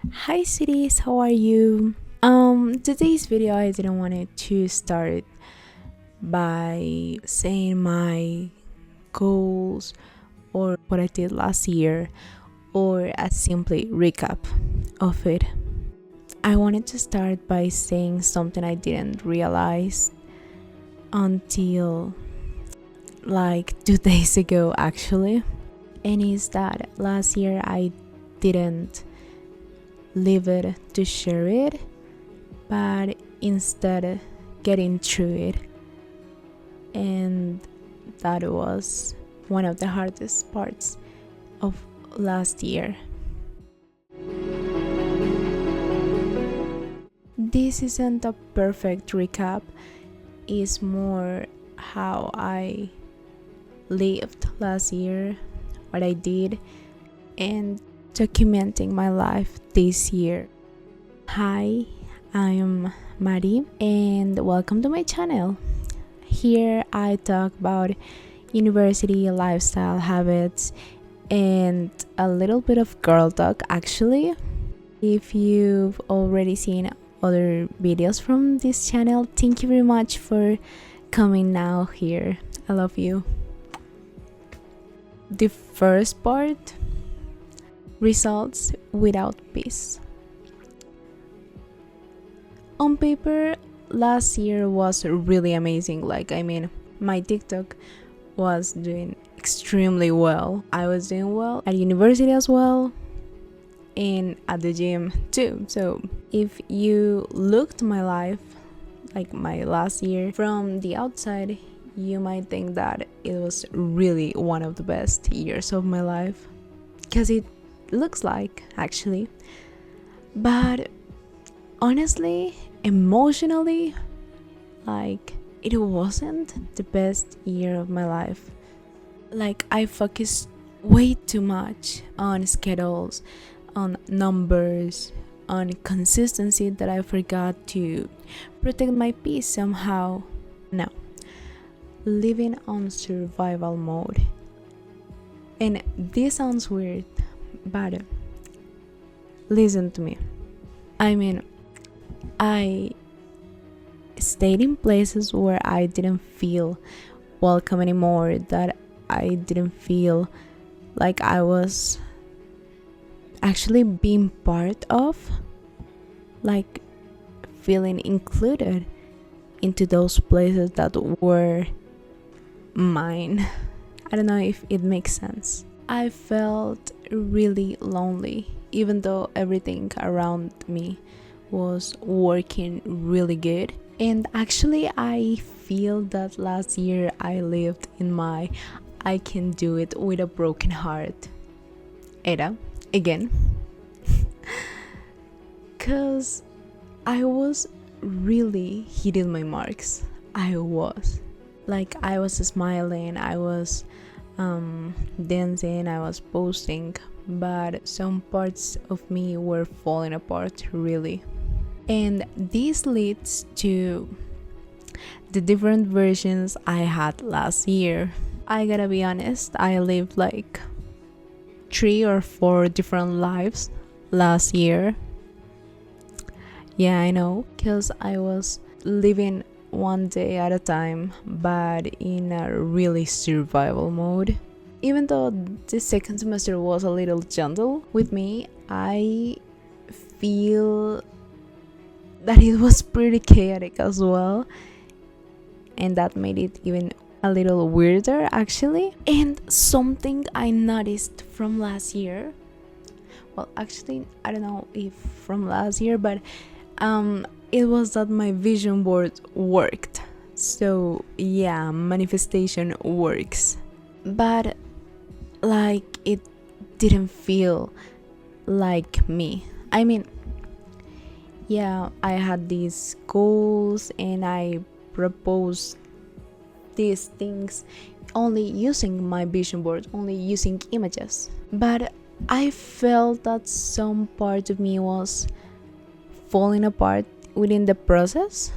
Hi cities, how are you? Today's video I didn't want it to start by saying my goals or what I did last year or a simply recap of it. I wanted to start by saying something I didn't realize until like 2 days ago actually. And is that last year I didn't live it to share it, but instead getting through it. And that was one of the hardest parts of last year. This isn't a perfect recap, it's more how I lived last year, what I did, and documenting my life this year. Hi, I'm Mari, and welcome to my channel. Here I talk about university, lifestyle, habits, and a little bit of girl talk actually. If you've already seen other videos from this channel, thank you very much for coming now here. I love you. The first part, results without peace. On paper, last year was really amazing. My TikTok was doing extremely well. I was doing well at university as well and at the gym too. So if you looked my life, like my last year from the outside, you might think that it was really one of the best years of my life, because it looks like actually. But honestly, emotionally, it wasn't the best year of my life. I focused way too much on schedules, on numbers, on consistency, that I forgot to protect my peace somehow. No, living on survival mode. And this sounds weird, but listen to me. I stayed in places where I didn't feel welcome anymore, that I didn't feel like I was actually being part of, like feeling included into those places that were mine. I don't know if it makes sense. I felt really lonely, even though everything around me was working really good. And actually, I feel that last year I lived in my I can do it with a broken heart era again. Because I was really hitting my marks. I was smiling, I was dancing, I was posting, but some parts of me were falling apart really. And this leads to the different versions I had last year. I gotta be honest, I lived like 3 or 4 different lives last year. Yeah, I know, because I was living one day at a time, but in a really survival mode. Even though the second semester was a little gentle with me, I feel that it was pretty chaotic as well, and that made it even a little weirder actually. And something I noticed from last year, well actually I don't know if from last year, but it was that my vision board worked. So yeah, manifestation works, but it didn't feel like me. Yeah, I had these goals and I proposed these things only using my vision board, only using images. But I felt that some part of me was falling apart within the process,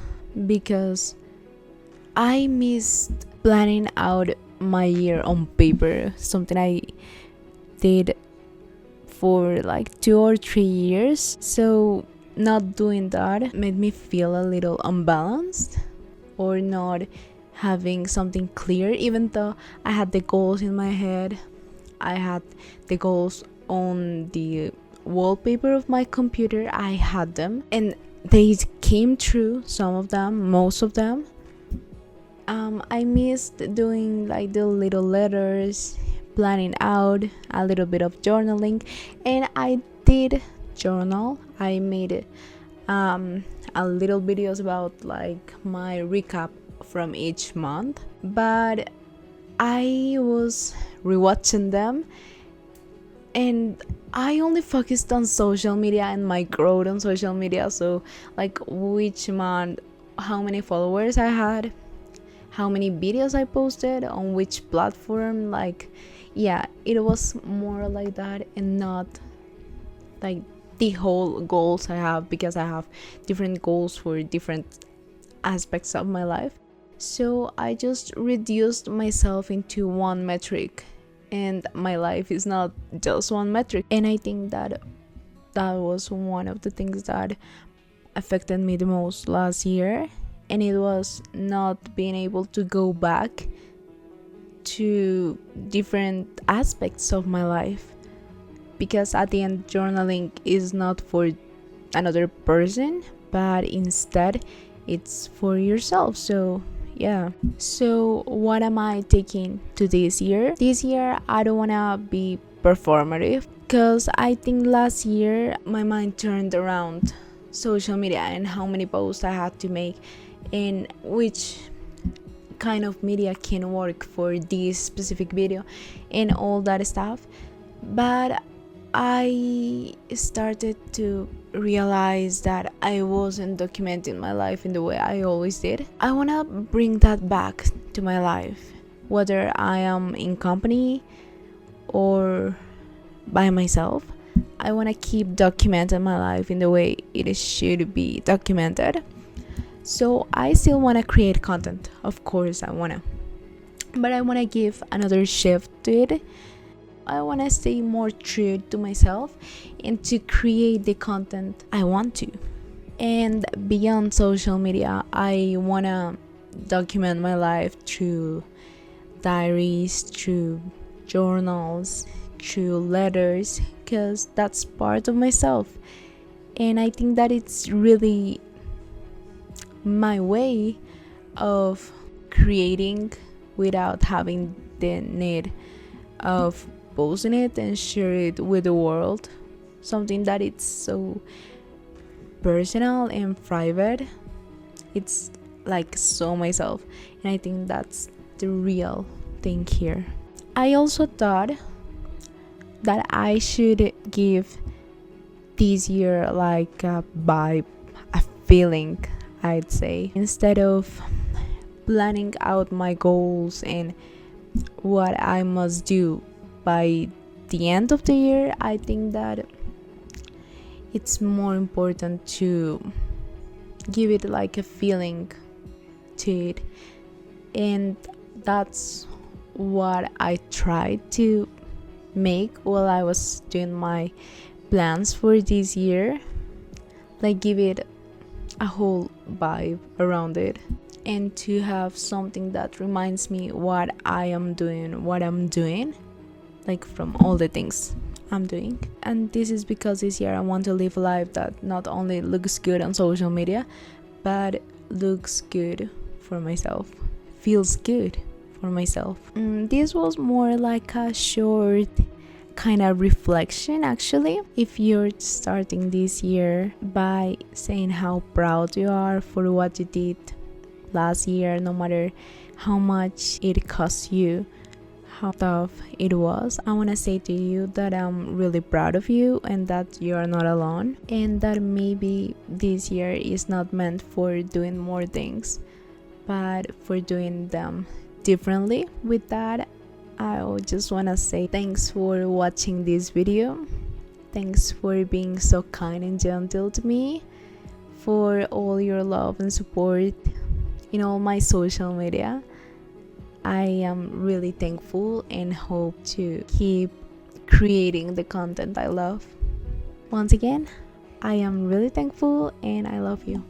because I missed planning out my year on paper, something I did for like 2 or 3 years. So not doing that made me feel a little unbalanced, or not having something clear. Even though I had the goals in my head, I had the goals on the wallpaper of my computer, I had them and they came true, some of them, most of them. I missed doing like the little letters, planning out, a little bit of journaling, and I did journal. I made a little videos about like my recap from each month, but I was rewatching them and I only focused on social media and my growth on social media. So like which month, how many followers I had, how many videos I posted on which platform. Like, yeah, it was more like that, and not like the whole goals I have, because I have different goals for different aspects of my life. So I just reduced myself into one metric, and my life is not just one metric. And I think that was one of the things that affected me the most last year, and it was not being able to go back to different aspects of my life, because at the end, journaling is not for another person, but instead it's for yourself. So yeah. So what am I taking to this year? This year I don't want to be performative, because I think last year my mind turned around social media and how many posts I had to make, and which kind of media can work for this specific video and all that stuff. But I started to realize that I wasn't documenting my life in the way I always did. I want to bring that back to my life, whether I am in company or by myself. I want to keep documenting my life in the way it should be documented. So I still want to create content, of course I want to, but I want to give another shift to it. I want to stay more true to myself and to create the content I want to. And beyond social media, I want to document my life through diaries, through journals, through letters, because that's part of myself. And I think that it's really my way of creating without having the need of posting it and share it with the world, something that it's so personal and private. It's like so myself, and I think that's the real thing here. I also thought that I should give this year like a vibe, a feeling, I'd say, instead of planning out my goals and what I must do by the end of the year. I think that it's more important to give it like a feeling to it, and that's what I tried to make while I was doing my plans for this year. Like give it a whole vibe around it, and to have something that reminds me what I am doing, what I'm doing, like from all the things I'm doing. And this is because this year I want to live a life that not only looks good on social media, but looks good for myself, feels good for myself. This was more like a short kind of reflection, actually. If you're starting this year by saying how proud you are for what you did last year, no matter how much it cost you, how tough it was, I want to say to you that I'm really proud of you, and that you are not alone, and that maybe this year is not meant for doing more things, but for doing them differently. With that, I just want to say thanks for watching this video. Thanks for being so kind and gentle to me, for all your love and support in all my social media. I am really thankful and hope to keep creating the content I love. Once again, I am really thankful and I love you.